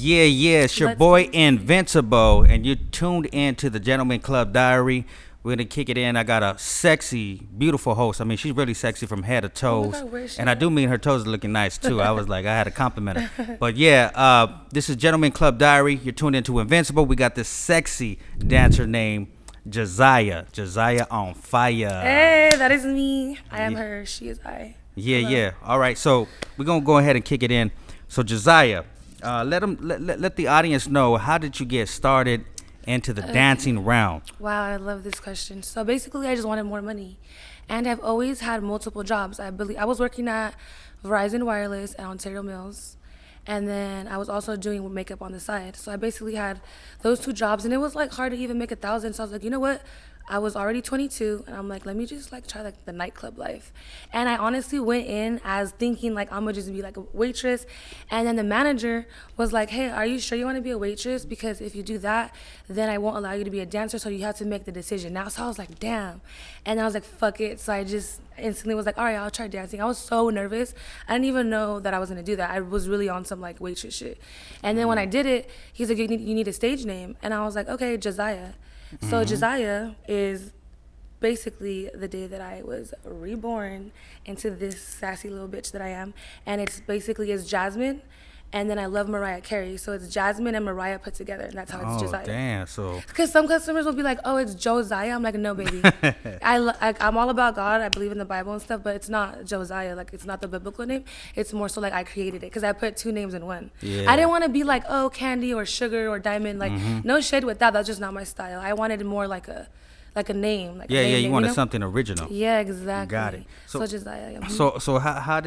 Yeah, it's your boy Invincible, and you're tuned in to the Gentleman Club Diary. We're gonna kick it in. I got a sexy, beautiful host. I mean, she's really sexy from head to toes, and I do mean her toes are looking nice too. I was like, I had to compliment her. But yeah, this is Gentleman Club Diary. You're tuned into Invincible. We got this sexy dancer named Jazziah. Jazziah on fire. Hey, that is me. I am her. She is I. Yeah. All right, so we're gonna go ahead and kick it in. So Jazziah, let the audience know, how did you get started into the dancing realm? Wow, I love this question. So basically, I just wanted more money, and I've always had multiple jobs. I was working at Verizon Wireless at Ontario Mills, and then I was also doing makeup on the side. So I basically had those two jobs, and it was like hard to even make $1,000. So I was like, you know what? I was already 22, and I'm like, let me just like try like the nightclub life. And I honestly went in as thinking like I'm gonna just be like a waitress. And then the manager was like, hey, are you sure you want to be a waitress? Because if you do that, then I won't allow you to be a dancer. So you have to make the decision now. So I was like, damn. And I was like, fuck it. So I just instantly was like, all right, I'll try dancing. I was so nervous. I didn't even know that I was gonna do that. I was really on some like waitress shit. And then when I did it, he's like, you need a stage name. And I was like, okay, Jazziah. So Jazziah is basically the day that I was reborn into this sassy little bitch that I am. And it's basically Jasmine, and then I love Mariah Carey. So it's Jasmine and Mariah put together, and that's how it's Jazziah. Oh, damn. So because some customers will be like, oh, it's Josiah. I'm like, no, baby. I'm all about God. I believe in the Bible and stuff, but it's not Josiah. Like, it's not the biblical name. It's more so like I created it because I put two names in one. Yeah. I didn't want to be like, oh, Candy or Sugar or Diamond. Like, no shade with that. That's just not my style. I wanted more like a name. Like yeah, name, you wanted something original. Yeah, exactly. Got it. So Jazziah. Yeah. So how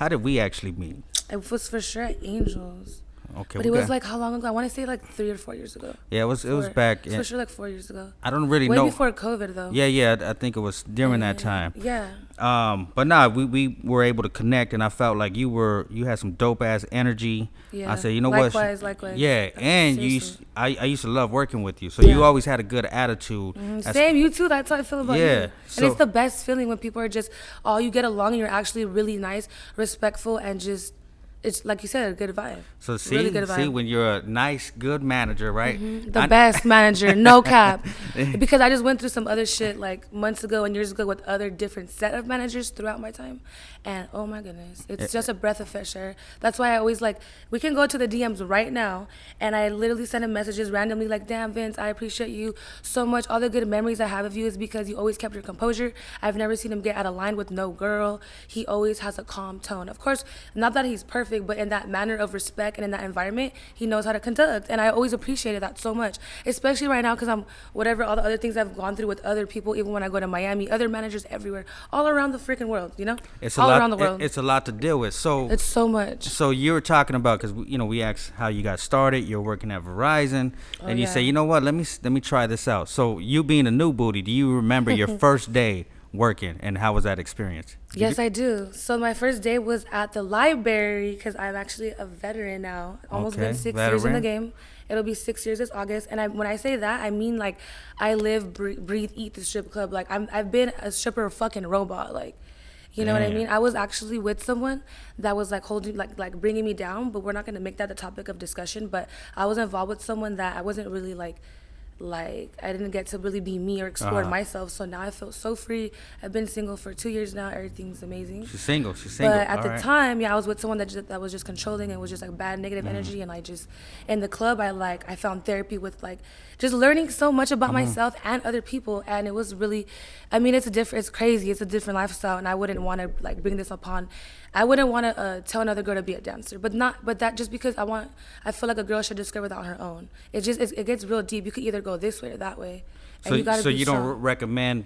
did we actually meet? It was for sure at Angels. Okay, but it was like how long ago? I want to say like 3 or 4 years ago. Yeah, it was back. For sure, like 4 years ago. I don't really know. Way before COVID though. Yeah, I think it was during that time. Yeah. But we were able to connect, and I felt like you had some dope ass energy. Yeah. I said, you know likewise, what? Likewise. Yeah, and seriously. I used to love working with you, so you always had a good attitude. Same, you too. That's how I feel about you. And so, it's the best feeling when people are just, you get along and you're actually really nice, respectful, and just. It's like you said, a good vibe. So really good vibe. See, when you're a nice, good manager, right? The best manager, no cap. Because I just went through some other shit like months ago and years ago with other different set of managers throughout my time. And oh my goodness, it's just a breath of fresh air. That's why I always like, we can go to the DMs right now. And I literally send him messages randomly like, damn, Vince, I appreciate you so much. All the good memories I have of you is because you always kept your composure. I've never seen him get out of line with no girl. He always has a calm tone. Of course, not that he's perfect, but in that manner of respect and in that environment, he knows how to conduct. And I always appreciated that so much, especially right now because I'm whatever all the other things I've gone through with other people, even when I go to Miami, other managers everywhere, all around the freaking world, you know? All around the world. It's a lot to deal with. So it's so much. So you were talking about, because we asked how you got started. You're working at Verizon, and you say, you know what? Let me try this out. So you being a new booty, do you remember your first day working, and how was that experience? Yes, I do. So my first day was at the library because I'm actually a veteran now. Almost been 6 years in the game. It'll be 6 years this August. And when I say that, I mean like I live, breathe, eat the strip club. Like I've been a stripper fucking robot. Like, you know what I mean? I was actually with someone that was like holding, like bringing me down, but we're not gonna make that the topic of discussion. But I was involved with someone that I wasn't really like I didn't get to really be me or explore myself. So now I feel so free. I've been single for 2 years now. Everything's amazing. She's single. But at the time, I was with someone that was just controlling and was just like bad negative energy. And I just, in the club, I found therapy with like just learning so much about myself and other people. And it was really, I mean, it's crazy. It's a different lifestyle. And I wouldn't want to like bring this upon, I wouldn't want to tell another girl to be a dancer, but that just because I feel like a girl should discover that on her own. It gets real deep. You could either go this way or that way. And so you don't recommend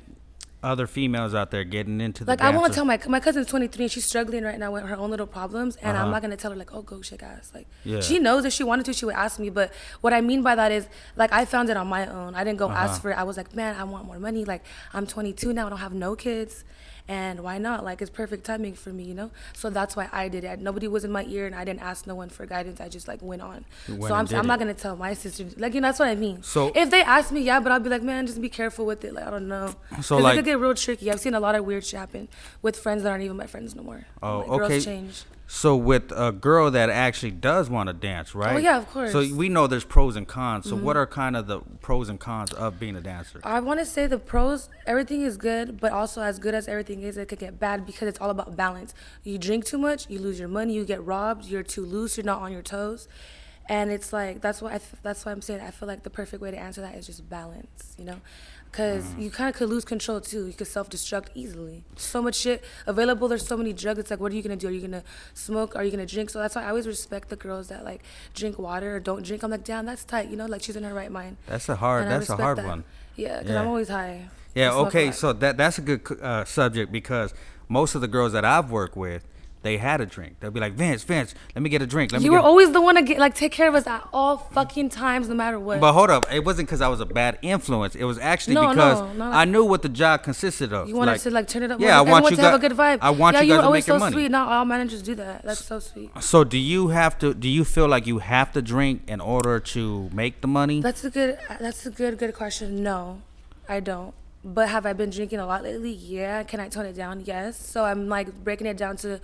other females out there getting into the like dancer? I won't tell my cousin's 23 and she's struggling right now with her own little problems, and I'm not gonna tell her like, oh, go shake ass. Like she knows if she wanted to, she would ask me. But what I mean by that is like I found it on my own. I didn't go ask for it. I was like, man, I want more money. Like I'm 22 now. I don't have no kids. And why not? Like, it's perfect timing for me, you know? So that's why I did it. Nobody was in my ear, and I didn't ask no one for guidance. I just, like, went on. So I'm not going to tell my sister. Like, you know, that's what I mean. So if they ask me, yeah, but I'll be like, man, just be careful with it. Like, I don't know. So, like, it could get real tricky. I've seen a lot of weird shit happen with friends that aren't even my friends no more. Oh, like, okay. Girls change. So with a girl that actually does want to dance, right? Oh yeah, of course. So we know there's pros and cons. So what are kind of the pros and cons of being a dancer? I want to say the pros, everything is good, but also as good as everything is, it could get bad because it's all about balance. You drink too much, you lose your money, you get robbed, you're too loose, you're not on your toes. And it's like, that's why I'm saying I feel like the perfect way to answer that is just balance, you know? Because you kind of could lose control too. You could self-destruct easily. So much shit available. There's so many drugs. It's like, what are you going to do? Are you going to smoke? Are you going to drink? So that's why I always respect the girls that like drink water or don't drink. I'm like, damn, that's tight. You know, like she's in her right mind. That's a hard that. one. Yeah, because I'm always high. Yeah, okay, so that's a good subject because most of the girls that I've worked with, they had a drink. They'll be like, Vince, let me get a drink. You were always the one to take care of us at all fucking times, no matter what. But hold up, it wasn't because I was a bad influence. It was actually because I knew what the job consisted of. You wanted to like turn it up. Yeah, I want you to have a good vibe. I want you guys to make your money. You were always so sweet. Not all managers do that. That's so sweet. So do you feel like you have to drink in order to make the money? That's a good question. No, I don't. But have I been drinking a lot lately? Yeah. Can I tone it down? Yes. So I'm like breaking it down to,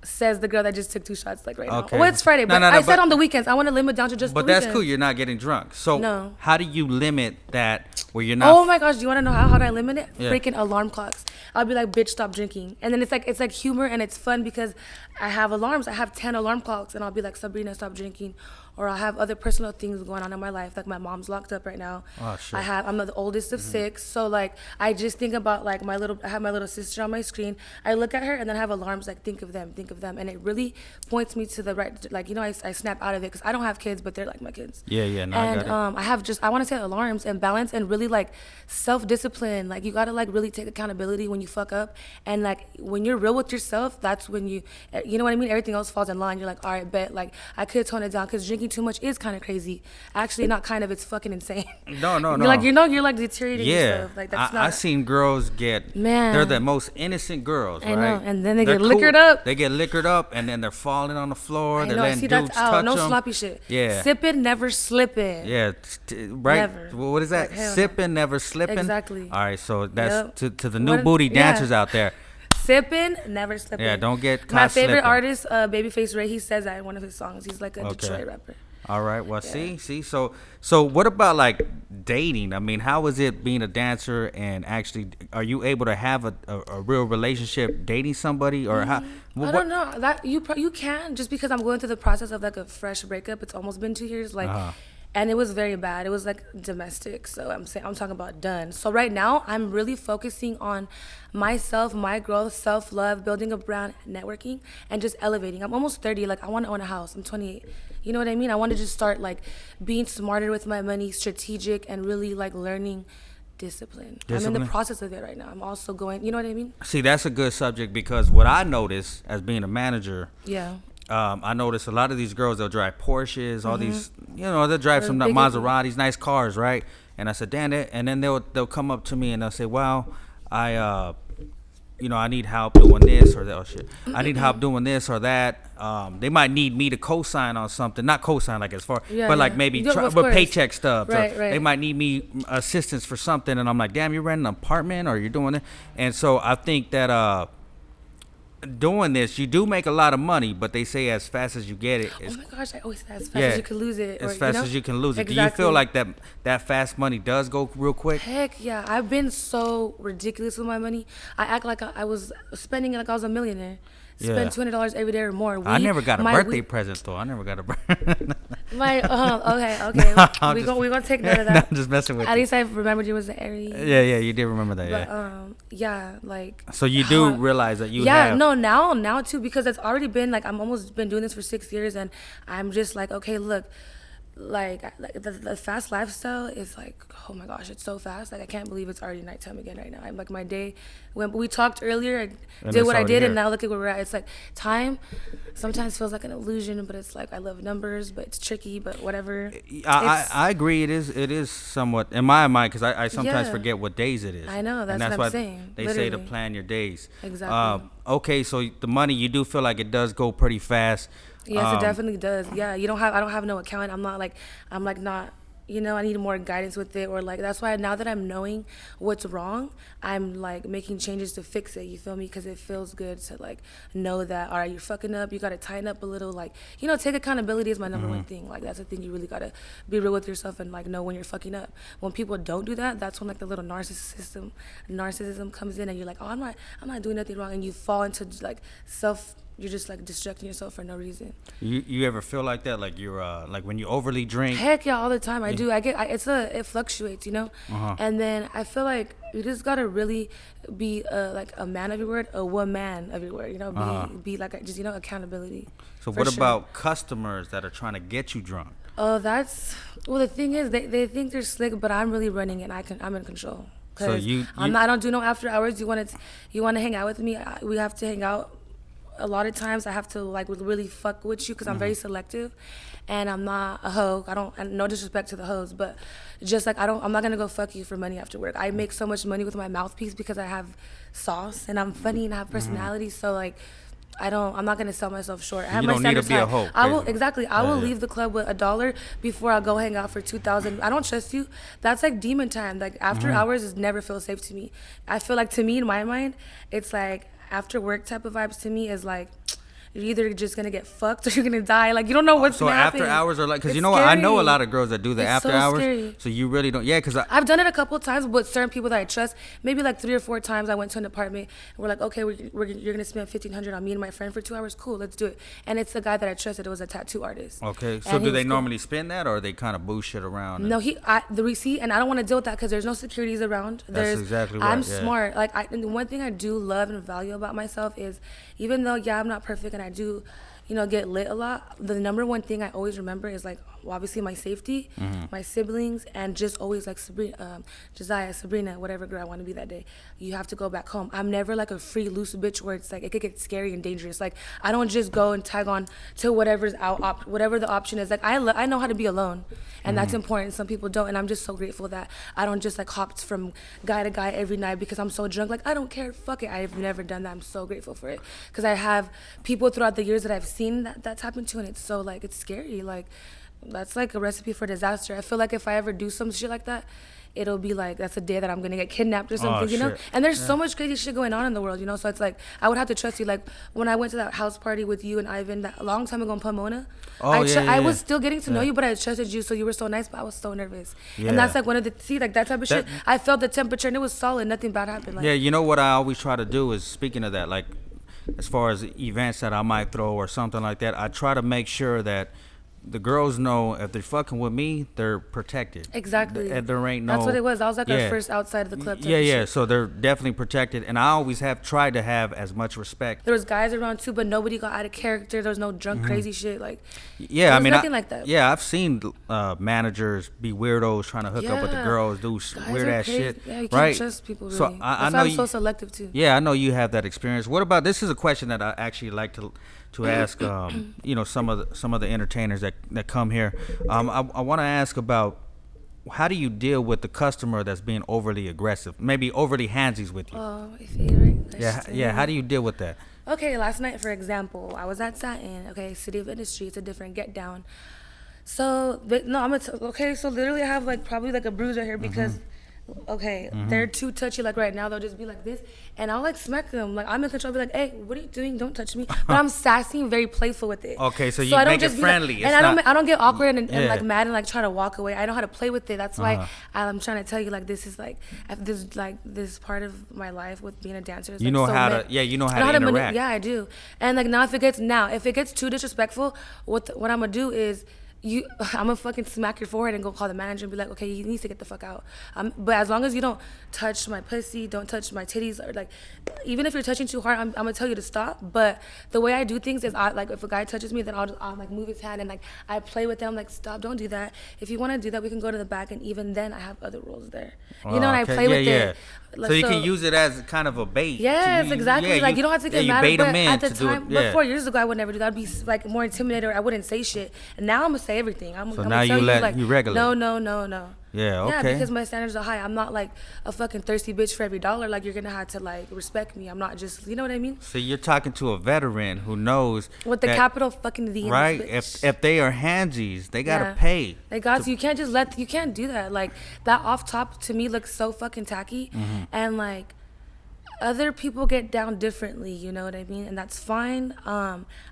says the girl that just took 2 shots like right now. Well, it's Friday, but I said on the weekends. I want to limit down to just the weekends. But that's cool. You're not getting drunk. So no. How do you limit that where you're not? Oh my gosh. Do you want to know how do I limit it? Yeah. Freaking alarm clocks. I'll be like, bitch, stop drinking. And then it's like humor and it's fun because I have alarms. I have 10 alarm clocks and I'll be like, Sabrina, stop drinking. Or I'll have other personal things going on in my life. Like my mom's locked up right now. Oh, shit. I'm the oldest of 6. So like, I just think about like I have my little sister on my screen. I look at her and then I have alarms like, think of them. And it really points me to the right, like, you know, I snap out of it because I don't have kids, but they're like my kids. Yeah, no, and I got it. I want to set alarms and balance and really like self-discipline. Like you got to like really take accountability when you fuck up. And like when you're real with yourself, that's when you know what I mean? Everything else falls in line. You're like, all right, bet. Like I could tone it down because drinking too much is kind of crazy. Actually, not kind of. It's fucking insane. No. You're like deteriorating yourself. Like that's not. I seen girls get. Man. They're the most innocent girls, right? I know, and then they get liquored up. They get liquored up, and then they're falling on the floor. They're letting dudes that's out. touch No them. sloppy shit. Yeah. Sipping, never slipping. Yeah, right. Never. What is that? Sipping, never slipping. Exactly. All right, so that's to the new booty dancers out there. Sipping, never slipping. Yeah, don't get caught My favorite slipping. artist, Babyface Ray, he says that in one of his songs. He's like a Detroit rapper. All right. Well, see. So what about like dating? I mean, how is it being a dancer and actually, are you able to have a real relationship dating somebody or how? I don't know. That you can, just because I'm going through the process of like a fresh breakup. It's almost been 2 years. Like. And it was very bad. It was like domestic. So I'm talking about done. So right now I'm really focusing on myself, my growth, self-love, building a brand, networking, and just elevating. I'm almost 30. Like I want to own a house. I'm 28. You know what I mean? I want to just start like being smarter with my money, strategic, and really like learning discipline. I'm in the process of it right now. I'm also going, you know what I mean? See, that's a good subject because what I noticed as being a manager. Yeah. I noticed a lot of these girls, they'll drive Porsches, all these, they'll drive some Maseratis, nice cars, right? And I said, damn it. And then they'll come up to me and they'll say, well, I need help doing this or that. Oh, shit. I need help doing this or that. They might need me to co-sign on something. Not co-sign like as far, but like maybe with paycheck stuff. Right. They might need me assistance for something. And I'm like, damn, you're renting an apartment or you're doing it. And so I think that doing this, you do make a lot of money, but they say as fast as you get it. Oh my gosh, I always say as fast as you can lose it. As fast as you can lose it. Exactly. Do you feel like that fast money does go real quick? Heck yeah. I've been so ridiculous with my money. I act like I was spending it like I was a millionaire. Spend $200 every day or more. I never got a birthday present though. I never got a birthday. Okay. We're gonna take note of that. I'm just messing with you. At least I remembered you was an Aries. Yeah, you did remember that. But like. So you do realize that you have. Yeah, no, now too, because it's already been like I'm almost been doing this for 6 years, and I'm just like, okay, look. Like the fast lifestyle is like, oh my gosh, it's so fast. Like I can't believe it's already nighttime again right now. I'm like, my day, when we talked earlier, I did what I did, and now look at where we're at. It's like time sometimes feels like an illusion, but it's like I love numbers, but it's tricky, but whatever. I agree. It is somewhat in my mind because I sometimes forget what days it is. I know, that's what I'm saying. They say to plan your days. Exactly. Okay, so the money, you do feel like it does go pretty fast. Yes, it definitely does. Yeah, I don't have no account. I'm not you know, I need more guidance with it, or like that's why now that I'm knowing what's wrong, I'm like making changes to fix it. You feel me? Because it feels good to like know that, all right, you're fucking up. You gotta tighten up a little. Like, you know, take accountability is my number one thing. Like that's the thing you really gotta be real with yourself and like know when you're fucking up. When people don't do that, that's when like the little narcissism comes in, and you're like, oh, I'm not doing nothing wrong, and you fall into like you're just like distracting yourself for no reason. You ever feel like that? Like you're like when you overly drink? Heck yeah, all the time. I do. It fluctuates, you know. And then I feel like you just gotta really be like a man of your word, a woman of your word. You know, be like just, you know, accountability. So what about customers that are trying to get you drunk? Oh, the thing is they think they're slick, but I'm really running and I'm in control. So I don't do no after hours. You want to hang out with me? We have to hang out. A lot of times I have to like really fuck with you because I'm very selective, and I'm not a hoe. No disrespect to the hoes, but just like I'm not gonna go fuck you for money after work. I make so much money with my mouthpiece because I have sauce and I'm funny and I have personality. So like I'm not gonna sell myself short. I have you my don't need to be a hoe. I will leave the club with $1 before I go hang out for 2,000. I don't trust you. That's like demon time. Like after hours is never feel safe to me. I feel like, to me, in my mind, it's like after work type of vibes to me is like you're either just gonna get fucked or you're gonna die. Like you don't know what's gonna happen. So after hours are like, because you know scary. what, I know a lot of girls that do the it's after so hours. Scary. So you really don't, because I've done it a couple of times with certain people that I trust. Maybe like 3 or 4 times I went to an apartment and we're like, okay, you're gonna spend $1,500 on me and my friend for 2 hours. Cool, let's do it. And it's the guy that I trusted. It was a tattoo artist. Okay, so do they normally spend that, or they kind of bullshit around? No, the receipt, and I don't want to deal with that because there's no securities around. That's exactly right. I'm smart. Like and one thing I do love and value about myself is, even though I'm not perfect and I do, you know, get lit a lot, the number one thing I always remember is like, well, obviously my safety, my siblings, and just always like Jazziah, Sabrina, whatever girl I want to be that day. You have to go back home. I'm never like a free loose bitch where it's like it could get scary and dangerous. Like I don't just go and tag on to whatever's out, whatever the option is. Like I know how to be alone, and that's important. Some people don't, and I'm just so grateful that I don't just like hop from guy to guy every night because I'm so drunk. Like I don't care, fuck it. I've never done that. I'm so grateful for it because I have people throughout the years that I've seen that's happened to, and it's so like it's scary. Like that's like a recipe for disaster. I feel like if I ever do some shit like that, it'll be like that's a day that I'm gonna get kidnapped or something, you know. And there's so much crazy shit going on in the world, you know. So it's like I would have to trust you. Like when I went to that house party with you and Ivan that a long time ago in Pomona, I was still getting to know you, but I trusted you, so you were so nice, but I was so nervous. And that's like one of the like that type of shit. I felt the temperature and it was solid. Nothing bad happened. Like, you know what I always try to do is, speaking of that, like as far as events that I might throw or something like that, I try to make sure that the girls know if they're fucking with me, they're protected. Exactly. There ain't no. That's what it was. I was like our first outside of the club. So they're definitely protected, and I always have tried to have as much respect. There was guys around too, but nobody got out of character. There was no drunk crazy shit. Like nothing like that. Yeah, I've seen managers be weirdos trying to hook up with the girls, do weird ass shit. Yeah, you can't trust people. Really. So I know I'm so selective too. Yeah, I know you have that experience. What about this? Is a question that I actually like to ask, you know, some of the entertainers that come here. I want to ask about, how do you deal with the customer that's being overly aggressive, maybe overly handsies with you? Oh, my favorite question. Yeah. How do you deal with that? Okay, last night, for example, I was at Satin. Okay, City of Industry. It's a different get down. So so literally I have like probably like a bruise right here because. They're too touchy. Like right now, they'll just be like this, and I'll like smack them. Like I'm in control. I'll be like, "Hey, what are you doing? Don't touch me." But I'm sassy and very playful with it. Okay, so you make it friendly. Like, and I don't get awkward and like mad and like try to walk away. I know how to play with it. That's why I'm trying to tell you, like, this is like this part of my life with being a dancer. Is, you know how to interact. I do. And like if it gets too disrespectful, what I'm gonna do is. I'm gonna fucking smack your forehead and go call the manager and be like, okay, he needs to get the fuck out. But as long as you don't touch my pussy, don't touch my titties, or like, even if you're touching too hard, I'm gonna tell you to stop. But the way I do things is, like, if a guy touches me, then I'll like move his hand and like I play with them, like, stop, don't do that. If you want to do that, we can go to the back, and even then I have other rules there. You know, and I play with it. So you can use it as kind of a bait. Yes, exactly. Like you don't have to get mad. But at the time, but 4 years ago, I would never do that. I'd be like more intimidated, or I wouldn't say shit. And now I'm gonna say say everything. I'm So gonna now tell you like, regulate. No. Yeah, okay. Yeah, because my standards are high. I'm not like a fucking thirsty bitch for every dollar. Like, you're gonna have to like respect me. I'm not just, you know what I mean? So you're talking to a veteran who knows With the that, capital fucking V. right? In this bitch. If they are handsies, they gotta Yeah. pay. They got to, you can't just you can't do that. Like, that off top to me looks so fucking tacky. And like, other people get down differently, you know what I mean? And that's fine.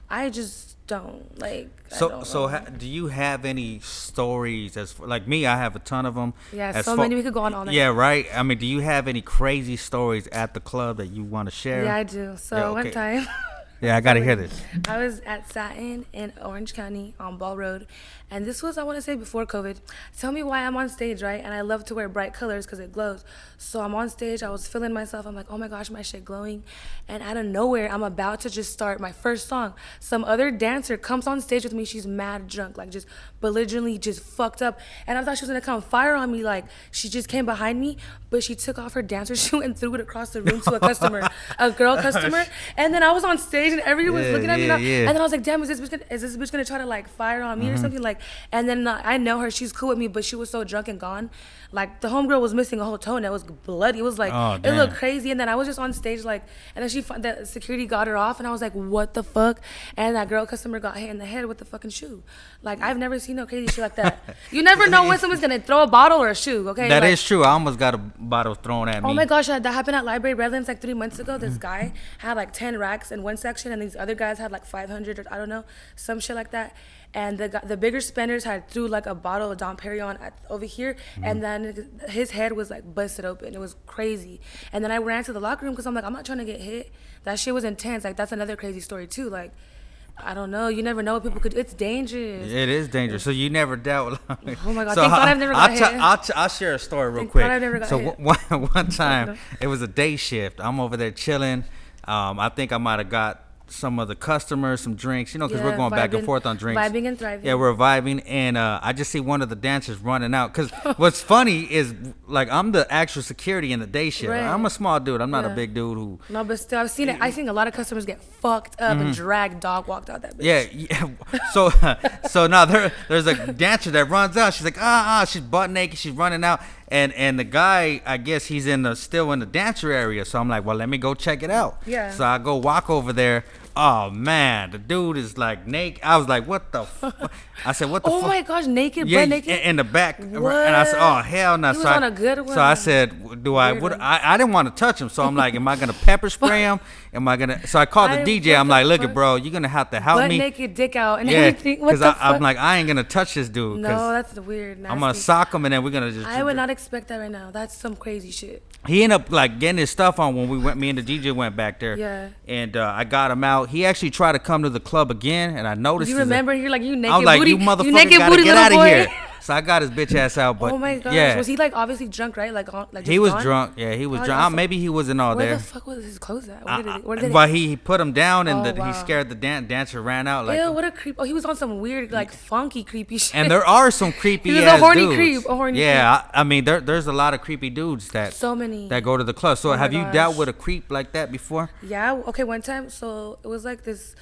I just don't like. Do you have any stories as like me? I have a ton of them. Yeah, so many, we could go on all night. Yeah, right. I mean, do you have any crazy stories at the club that you want to share? Yeah, I do. So Yeah, okay. one time. Yeah, I gotta hear this. I was at Satin in Orange County on Ball Road, and this was, I want to say, before COVID. Tell me why I'm on stage, right? And I love to wear bright colors because it glows. So I'm on stage, I was feeling myself. I'm like, oh my gosh, my shit glowing. And out of nowhere, I'm about to just start my first song. Some other dancer comes on stage with me. She's mad drunk, like just belligerently just fucked up. And I thought she was gonna come fire on me. Like, she just came behind me, but she took off her dancer shoe and threw it across the room to a customer, a girl customer. And then I was on stage and everyone was looking at me. And then I was like, damn, is this bitch gonna try to like fire on me or something? Like, and then I know her, she's cool with me, but she was so drunk and gone. Like, the homegirl was missing a whole toe and it was bloody. It was like, it looked crazy. And then I was just on stage, like, and then the security got her off and I was like, what the fuck? And that girl customer got hit in the head with the fucking shoe. Like, I've never seen no crazy shit like that. You never know when someone's gonna throw a bottle or a shoe, okay? That like, is true. I almost got a bottle thrown at me. Oh my gosh, that happened at Library Redlands like 3 months ago. This guy had like 10 racks in one section and these other guys had like 500 or I don't know, some shit like that. And the bigger spenders had threw like a bottle of Dom Perignon over here, and then his head was like busted open. It was crazy. And then I ran to the locker room because I'm like, I'm not trying to get hit. That shit was intense. Like, that's another crazy story too. Like, I don't know. You never know what people could do. It's dangerous. It is dangerous. So you never dealt with. Oh my god! Thank God I've never got hit. I'll share a story real Thank quick. God I've never got hit. One time it was a day shift. I'm over there chilling. I think I might have got some of the customers some drinks, because we're going back and forth on drinks. Vibing and thriving. Yeah, we're vibing, and I just see one of the dancers running out. Because what's funny is, like, I'm the actual security in the day shift. Right. I'm a small dude. I'm not a big dude who. No, but still, I've seen it. I've seen a lot of customers get fucked up and dragged, dog walked out that bitch. Yeah. So now there's a dancer that runs out. She's like, she's butt naked. She's running out. And the guy, I guess he's still in the dancer area. So I'm like, well, let me go check it out. Yeah. So I go walk over there. Oh man, the dude is like naked. I was like, what the fuck? I said, what the fuck? Oh my gosh, naked, yeah, butt naked? in the back. What? And I said, oh hell no. He was on a good one. So I said, I didn't want to touch him. So I'm like, am I gonna pepper spray him? So I called the DJ. I'm like, look, bro, you're gonna have to help butt me. Naked, dick out, and everything. Because I'm like, I ain't gonna touch this dude. No, that's weird. Nasty. I'm gonna sock him and then we're gonna just. I would not expect that right now. That's some crazy shit. He ended up like getting his stuff on when me and the DJ went back there. Yeah. And I got him out. He actually tried to come to the club again, and I noticed. You remember? You're like, you naked I was like, booty, you motherfucker naked gotta booty get out of boy. here. So I got his bitch ass out. But oh my gosh, yeah. Was he like obviously drunk, right? Like just he was gone? drunk. Yeah, he was Oh, drunk. Maybe he wasn't all where there. Where the fuck was his clothes at? Where did But he put him down, and wow. he scared the dancer ran out. Like, ew, what a creep! Oh, he was on some weird, like funky, creepy shit. And there are some creepy. He was ass a horny dudes. creep. A horny yeah, creep. I mean, there's a lot of creepy dudes that go to the club. So have you dealt with a creep like that before? Yeah. Okay. One time, so it was like this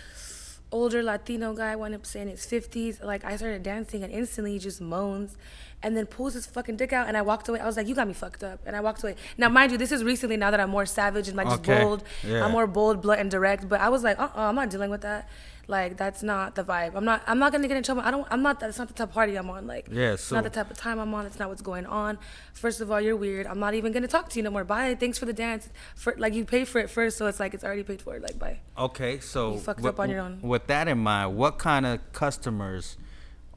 older Latino guy went up saying his 50s. Like, I started dancing and instantly he just moans and then pulls his fucking dick out, and I walked away. I was like, you got me fucked up. And I walked away. Now, mind you, this is recently, now that I'm more savage and like just bold. Yeah. I'm more bold, blunt, and direct. But I was like, I'm not dealing with that. Like, that's not the vibe. I'm not gonna get in trouble. That's not the type of party I'm on. Like, it's not the type of time I'm on. It's not what's going on. First of all, you're weird. I'm not even gonna talk to you no more. Bye. Thanks for the dance. You pay for it first, so it's like it's already paid for. Like, bye. Okay, so you fucked up on your own. With that in mind, what kind of customers?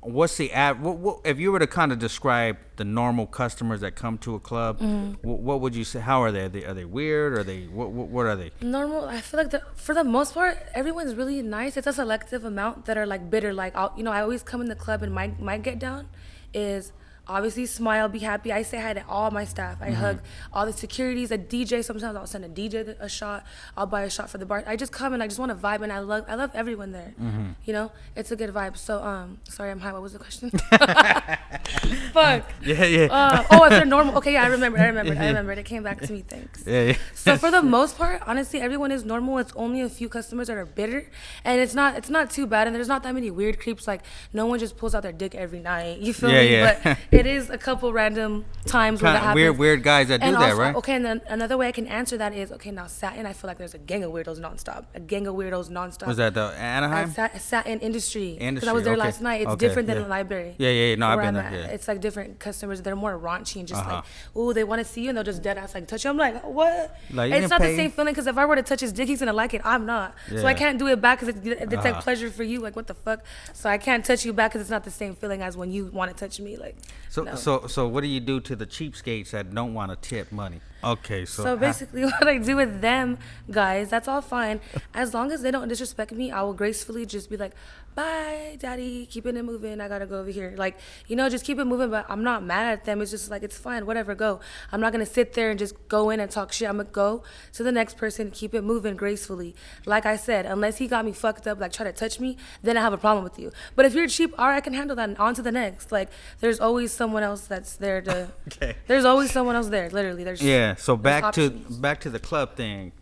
What's the what if you were to kind of describe the normal customers that come to a club? What would you say? How are they? Are they weird? Are they what are they? Normal. I feel like for the most part, everyone's really nice. It's a selective amount that are like bitter. Like, I always come in the club and my get down is obviously smile, be happy. I say hi to all my staff. I hug all the securities, a DJ. Sometimes I'll send a DJ a shot. I'll buy a shot for the bar. I just come and I just want to vibe, and I love everyone there. You know, it's a good vibe. So sorry, I'm high. What was the question? Fuck. Yeah. Oh, if they're normal. Okay, yeah, I remembered. It came back to me. Thanks. Yeah. So for the most part, honestly, everyone is normal. It's only a few customers that are bitter, and it's not too bad. And there's not that many weird creeps. Like no one just pulls out their dick every night. You feel me? Yeah. But it is a couple random times where that happens. Weird guys that do and that, also, right? Okay, and then another way I can answer that is, okay, now Satin, I feel like there's a gang of weirdos nonstop. Was that the Anaheim? Satin Industry. Because Industry, I was there okay. last night. It's Okay, different than yeah. the library. Yeah. No, I've where been I'm there. at. Yeah. It's like different customers. They're more raunchy and just like, ooh, they want to see you, and they'll just dead ass like touch you. I'm like, what? Like, you it's didn't not pay? the same feeling, because if I were to touch his dick, he's gonna like it. I'm not. So I Yeah. can't do it back because it's like pleasure for you. Like what the fuck? So I can't touch you back because it's not the same feeling as when you want to touch me. Like no. So what do you do to the cheapskates that don't want to tip money? Okay, So basically, what I do with them, guys, that's all fine. As long as they don't disrespect me, I will gracefully just be like, bye, daddy, keeping it moving. I gotta go over here. Like, you know, just keep it moving, but I'm not mad at them. It's just like, it's fine, whatever, go. I'm not gonna sit there and just go in and talk shit. I'm gonna go to the next person, keep it moving gracefully. Like I said, unless he got me fucked up, like try to touch me, then I have a problem with you. But if you're cheap, all right, I can handle that, and on to the next. Like, there's always someone else that's there to, Okay. There's always someone else there, literally. So back to options. the club thing.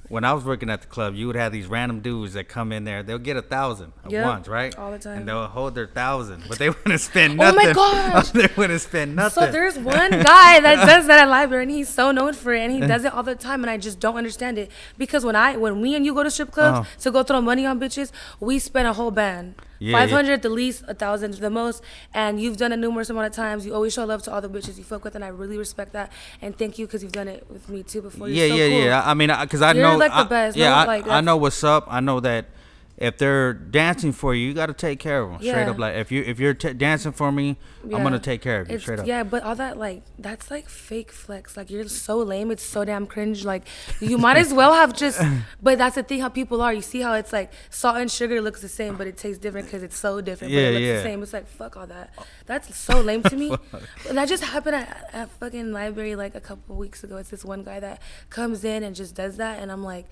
When I was working at the club, you would have these random dudes that come in there. They'll get 1,000 at Yep, once, right? all the time. And they'll hold their 1,000, but they wouldn't spend Oh nothing. my gosh. They wouldn't spend nothing. So there's one guy that does that at library, and he's so known for it, and he does it all the time, and I just don't understand it. Because when me and you go to strip clubs to go throw money on bitches, we spend a whole band. Yeah, 500 at the least, 1,000 the most, and you've done it numerous amount of times. You always show love to all the bitches you fuck with, and I really respect that, and thank you because you've done it with me too before. You're so cool. I mean, because I You're know, like the best. Yeah, No, like, I know what's up. I know that if they're dancing for you, you got to take care of them. Straight Yeah. up, like if you're dancing for me, I'm gonna take care of you. Straight up. Yeah, but all that, like, that's like fake flex. Like, you're so lame. It's so damn cringe. Like, you might as well have just. But that's the thing. How people are. You see how it's like salt and sugar looks the same, but it tastes different because it's so different. But it looks the same. It's like, fuck all that. That's so lame to me. And that just happened at fucking library like a couple weeks ago. It's this one guy that comes in and just does that, and I'm like,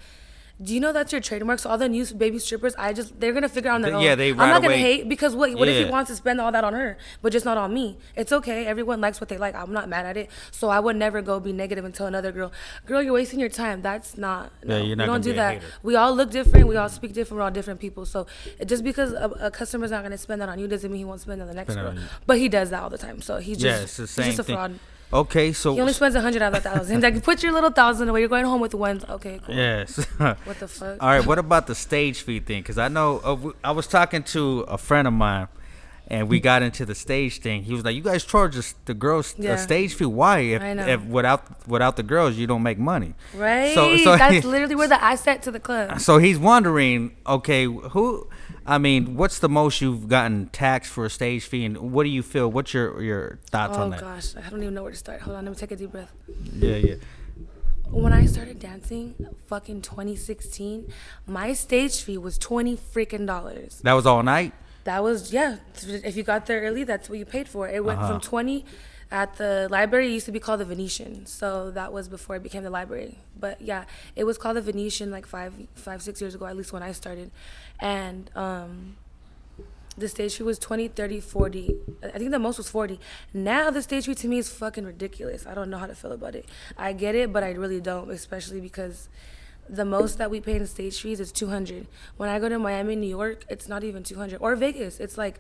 do you know that's your trademark? So all the new baby strippers, they're gonna figure out on their own. Yeah, they I'm not gonna away. hate because what if he wants to spend all that on her, but just not on me? It's okay. Everyone likes what they like. I'm not mad at it. So I would never go be negative and tell another girl, you're wasting your time. That's not. No, you're not we gonna don't do be a that. hater. We all look different. We all speak different. We're all different people. So just because a customer's not gonna spend that on you doesn't mean he won't spend it on the next Spend it girl. on you. But he does that all the time. So he's just It's the he's same just a thing. fraud. Okay, so He only spends 100 out of 1,000. Like, put your little 1,000 away. You're going home with ones. Okay, cool. yes. What the fuck? All right, what about the stage fee thing? Because I know I was talking to a friend of mine, and we got into the stage thing. He was like, "You guys charge the girls Yeah. a stage fee? Why? I know. If without the girls, you don't make money." Right. So That's literally where the asset to the club. So he's wondering, okay, what's the most you've gotten taxed for a stage fee, and what do you feel? What's your thoughts on that? Oh gosh, I don't even know where to start. Hold on, let me take a deep breath. Yeah. When I started dancing, fucking 2016, my stage fee was $20 freaking. That was all night. That was, yeah. If you got there early, that's what you paid for. It went from 20 at the library. It used to be called the Venetian, so that was before it became the library. But yeah, it was called the Venetian like 6 years ago, at least when I started, and the stage fee was 20, 30, 40. I think the most was 40. Now the stage fee to me is fucking ridiculous. I don't know how to feel about it. I get it, but I really don't, especially because the most that we pay in stage fees is 200. When I go to Miami, New York, it's not even 200. Or Vegas, it's like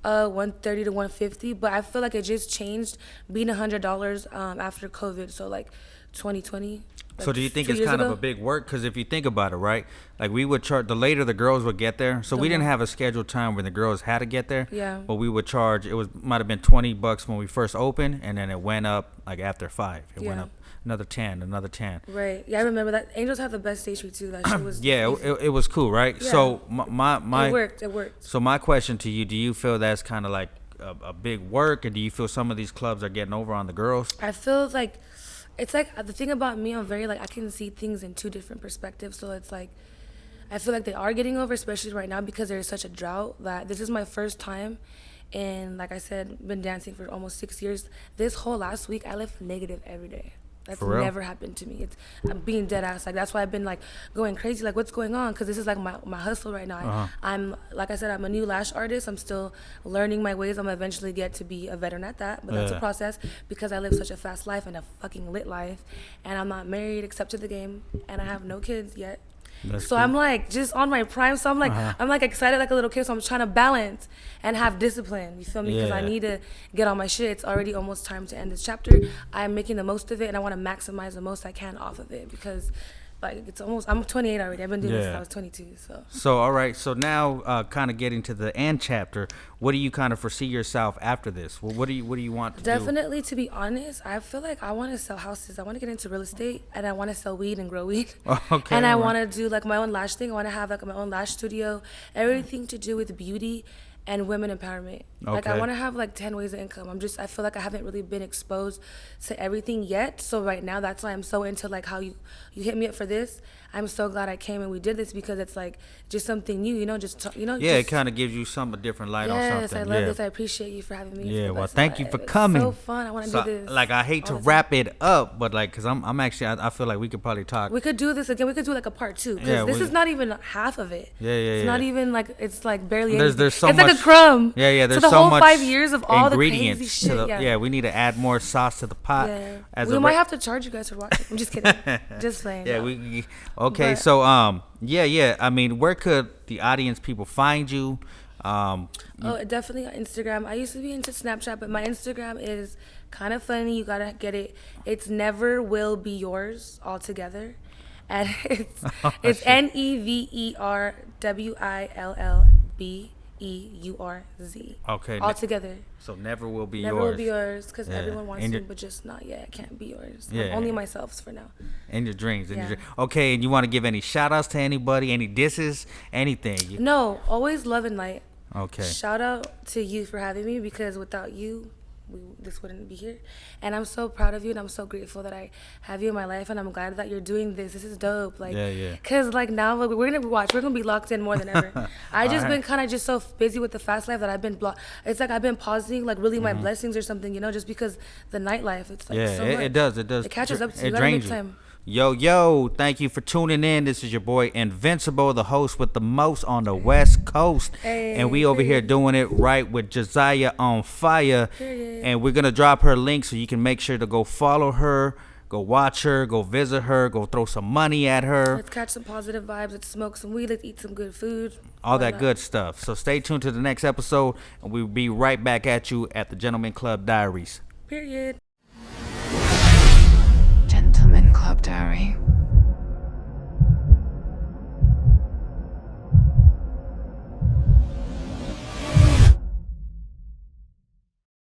130 to 150. But I feel like it just changed being $100 after COVID. So like 2020. So do you think 2 it's years kind of ago? a big work? Because if you think about it, right, like we would charge, the later the girls would get there. So we didn't have a scheduled time when the girls had to get there. Yeah. But we would charge, might have been $20 when we first opened, and then it went up like after 5. It went Yeah. up another 10. Right. Yeah, I remember that. Angels have the best stage fee too. That shit was. Yeah, it was cool, right? Yeah. So my It worked. It worked. So my question to you, do you feel that's kind of like a big work, and do you feel some of these clubs are getting over on the girls? I feel like it's like the thing about me, I'm very like I can see things in two different perspectives. So it's like I feel like they are getting over, especially right now because there's such a drought that this is my first time And like I said, been dancing for almost 6 years. This whole last week, I left negative every day. That's never happened to me. I'm being dead ass. Like, that's why I've been like going crazy. Like, what's going on? Because this is like my hustle right now. I'm like I said, I'm a new lash artist. I'm still learning my ways. I'm gonna eventually get to be a veteran at that. But that's a process because I live such a fast life and a fucking lit life. And I'm not married except to the game. And I have no kids yet. So I'm like just on my prime. So I'm like I'm like excited like a little kid. So I'm trying to balance and have discipline. You feel me? Because I need to get on my shit. It's already almost time to end this chapter. I'm making the most of it, and I want to maximize the most I can off of it because. Like it's almost, I'm 28 already. I've been doing this since I was 22. So all right. So now, kind of getting to the end chapter. What do you kind of foresee yourself after this? Well, what do you want to do? Definitely, to be honest, I feel like I want to sell houses. I want to get into real estate, and I want to sell weed and grow weed. Okay. And I want to do like my own lash thing. I want to have like my own lash studio. Everything to do with beauty and women empowerment. Like I want to have like 10 ways of income. I feel like I haven't really been exposed to everything yet. So right now, that's why I'm so into like how you hit me up for this. I'm so glad I came and we did this because it's like just something new, it kind of gives you a different light on something. Yes, I love this. I appreciate you for having me. Yeah, well, thank you for coming. It's so fun. I want to do this. Like, I hate to wrap it up, but like, cause I'm actually, I feel like we could probably talk. We could do this again. We could do like a part 2 because this is not even half of it. It's not even like, it's like barely anything. There's so much. It's like a crumb. Yeah, there's so the so whole much 5 years of all ingredients the crazy shit. we need to add more sauce to the pot. Yeah. We might have to charge you guys for watching. I'm just kidding. Just playing. Yeah, okay, so I mean, where could the audience people find you? Definitely on Instagram. I used to be into Snapchat, but my Instagram is kind of funny. You gotta get it. It's never will be yours all together, and it's NEVERWILLBEURZ. Okay. All together. So never will be never yours. Never will be yours because everyone wants to, but just not yet. It can't be yours. Yeah. Only myself's for now. And your dreams. Okay, and you want to give any shout outs to anybody, any disses, anything? No, always love and light. Okay. Shout out to you for having me because without you, this wouldn't be here. And I'm so proud of you and I'm so grateful that I have you in my life and I'm glad that you're doing this. This is dope. Like, cause like now we're gonna be locked in more than ever. I just been kind of just so busy with the fast life that I've been it's like I've been pausing like really my blessings or something, just because the nightlife, it's like so much. It does. It catches up to you. You gotta make time. Yo, thank you for tuning in. This is your boy Invincible, the host with the most on the West Coast. And we over here doing it right with Jazziah on fire. And we're going to drop her link so you can make sure to go follow her, go watch her, go visit her, go throw some money at her. Let's catch some positive vibes. Let's smoke some weed. Let's eat some good food. All that good stuff. So stay tuned to the next episode and we'll be right back at you at the Gentleman Club Diaries. Period.